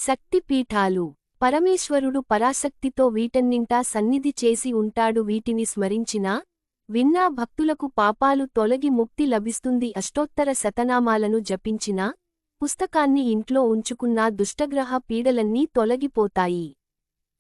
శక్తిపీఠాలు. పరమేశ్వరుడు పరాశక్తితో వీటన్నింటా సన్నిధి చేసి ఉంటాడు. వీటిని స్మరించినా విన్నా భక్తులకు పాపాలు తొలగి ముక్తి లభిస్తుంది. అష్టోత్తర శతనామాలను జపించినా పుస్తకాన్ని ఇంట్లో ఉంచుకున్నా దుష్టగ్రహ పీడలన్నీ తొలగిపోతాయి.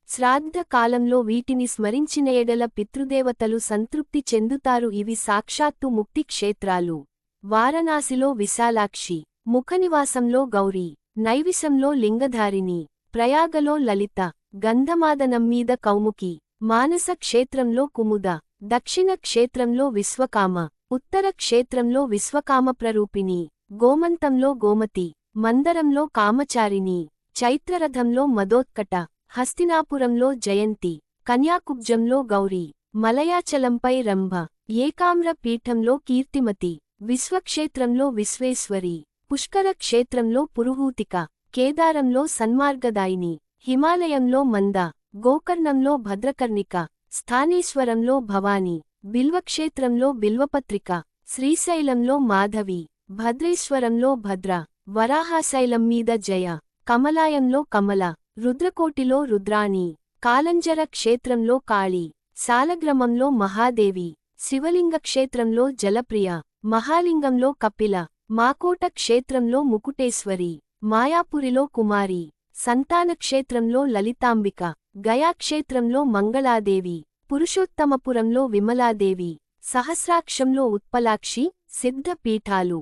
శ్రాద్ధ కాలంలో వీటిని స్మరించిన ఎడల పితృదేవతలు సంతృప్తి చెందుతారు. ఇవి సాక్షాత్తు ముక్తి క్షేత్రాలు. వారణాసిలో విశాలాక్షి, ముఖనివాసంలో గౌరీ, నైవిషంలో లింగధారిణి, ప్రయాగలో లలిత, గంధమాదనం మీద కౌముకి, మానస క్షేత్రంలో కుముద, దక్షిణ క్షేత్రంలో విశ్వకామ, ఉత్తర క్షేత్రంలో విశ్వకామప్రరూపిణి, గోమంతంలో గోమతి, మందరంలో కామచారిణి, చైత్రరథంలో మదోత్కట, హస్తినాపురంలో జయంతి, కన్యాకుబ్జంలో గౌరీ, మలయాచలంపై రంభ, ఏకామ్ర పీఠంలో కీర్తిమతి, విశ్వక్షేత్రంలో విశ్వేశ్వరి, పుష్కర క్షేత్రంలో పురుహూతిక, కేదారంలో సన్మార్గదాయిని, హిమాలయంలో మంద, గోకర్ణంలో భద్రకర్ణిక, స్థానేశ్వరంలో భవాని, బిల్వక్షేత్రంలో బిల్వపత్రిక, శ్రీశైలంలో మాధవి, భద్రేశ్వరంలో భద్ర, వరాహశైలం మీద జయ, కమలాయంలో కమల, రుద్రకోటిలో రుద్రాణి, కాలంజర క్షేత్రంలో కాళీ, శాలగ్రామంలో మహాదేవి, శివలింగ క్షేత్రంలో జలప్రియ, మహాలింగంలో కపిల, మాకోట క్షేత్రంలో ముకుటేశ్వరి, మాయాపురిలో కుమారి, సంతాన క్షేత్రంలో లలితాంబిక, గయాక్షేత్రంలో మంగళాదేవి, పురుషోత్తమపురంలో విమలాదేవి, సహస్రాక్షంలో ఉత్పలాక్షి, సిద్ధ పీఠాలు.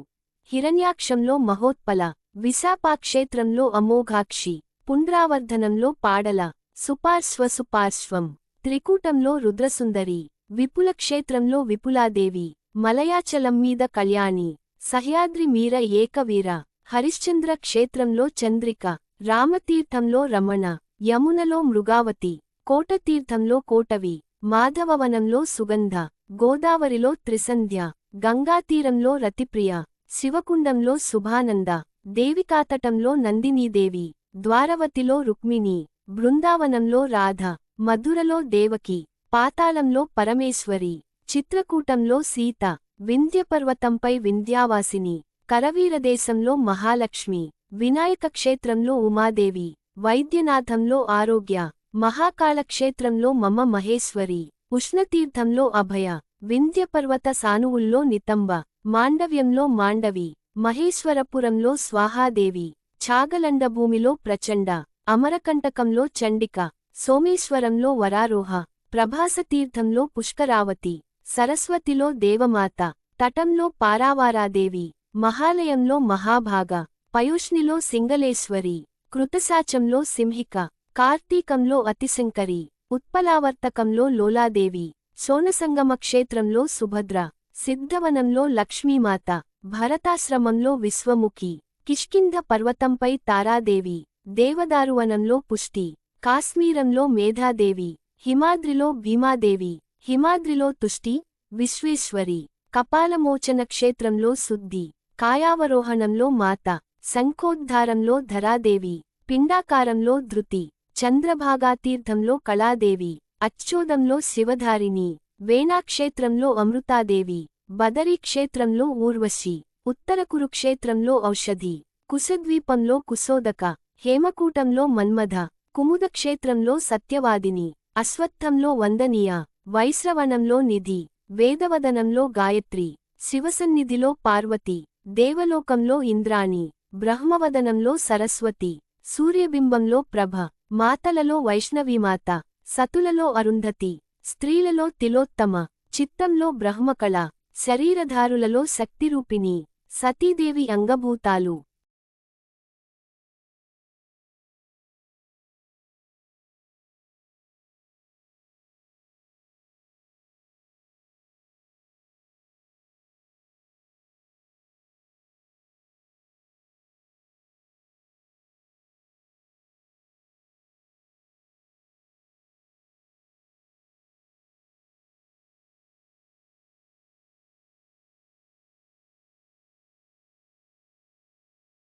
హిరణ్యాక్షంలో మహోత్పల, విశాపాక్షేత్రంలో అమోఘాక్షి, పుండ్రావర్ధనంలో పాడల, సుపార్శ్వసుపార్శ్వం, త్రికూటంలో రుద్రసుందరి, విపులక్షేత్రంలో విపులాదేవి, మలయాచలం మీద కళ్యాణి, సహ్యాద్రి మీర ఏకవీర, హరిశ్చంద్ర క్షేత్రంలో చంద్రిక, రామతీర్థంలో రమణ, యమునలో మృగావతి, కోటతీర్థంలో కోటవి, మాధవవనంలో సుగంధ, గోదావరిలో త్రిసంధ్య, గంగాతీరంలో రతిప్రియ, శివకుండంలో శుభానంద, దేవికాతటంలో నందినీదేవి, ద్వారవతిలో రుక్మిణి, బృందావనంలో రాధ, మధురలో దేవకి, పాతాళంలో పరమేశ్వరి, చిత్రకూటంలో సీత, వింధ్యపర్వతంపై వింధ్యావాసిని, కరవీరదేశంలో మహాలక్ష్మి, వినాయక క్షేత్రంలో ఉమాదేవి, వైద్యనాథంలో ఆరోగ్య, మహాకాళక్షేత్రంలో మమ మహేశ్వరి, ఉష్ణతీర్థంలో అభయ, వింధ్యపర్వత సానువుల్లో నితంబ, మాండవ్యంలో మాండవి, మహేశ్వరపురంలో స్వాహాదేవి, ఛాగలండభూమిలో ప్రచండ, అమరకంటకంలో చండిక, సోమేశ్వరంలో వరారోహ, ప్రభాసతీర్థంలో పుష్కరావతి, సరస్వతిలో దేవమాత, తటంలో పారావారాదేవి, మహాలయంలో మహాభాగ, పయోష్ణిలో సింగలేశ్వరి, కృతసాచంలో సింహిక, కార్తీకంలో అతిశంకరి, ఉత్పలావర్తకంలో లోలాదేవి, సోనసంగమ క్షేత్రంలో సుభద్ర, సిద్ధవనంలో లక్ష్మీమాత, భరతాశ్రమంలో విశ్వముఖి, కిష్కింధ పర్వతంపై తారాదేవి, దేవదారువనంలో పుష్టి, కాశ్మీరంలో మేధాదేవి, హిమాద్రిలో భీమాదేవి, హిమాద్రిలో తుష్టి, విశ్వేశ్వరి, కపాలమోచన క్షేత్రంలో శుద్ధి, కాయావరోహణంలో మాత, శంఖోద్ధారంలో ధరాదేవి, పిండాకారంలో ధృతి, చంద్రభాగాతీర్థంలో కళాదేవి, అచ్చోదంలో శివధారిణి, వేణాక్షేత్రంలో అమృతాదేవి, బదరీక్షేత్రంలో ఊర్వశి, ఉత్తర కురుక్షేత్రంలో ఔషధి, కుశద్వీపంలో కుశోదక, హేమకూటంలో మన్మథ, కుముదక్షేత్రంలో సత్యవాదిని, అశ్వత్థంలో వందనీయ, వైశ్రవణంలో నిధి, వేదవదనంలో గాయత్రి, శివసన్నిధిలో పార్వతి, దేవలోకంలో ఇంద్రాణి, బ్రహ్మవదనంలో సరస్వతి, సూర్యబింబంలో ప్రభ, మాతలలో వైష్ణవీమాత, సతులలో అరుంధతి, స్త్రీలలో తిలోత్తమ, చిత్తంలో బ్రహ్మకళ, శరీరధారులలో శక్తిరూపిణి, సతీదేవి అంగభూతాలు.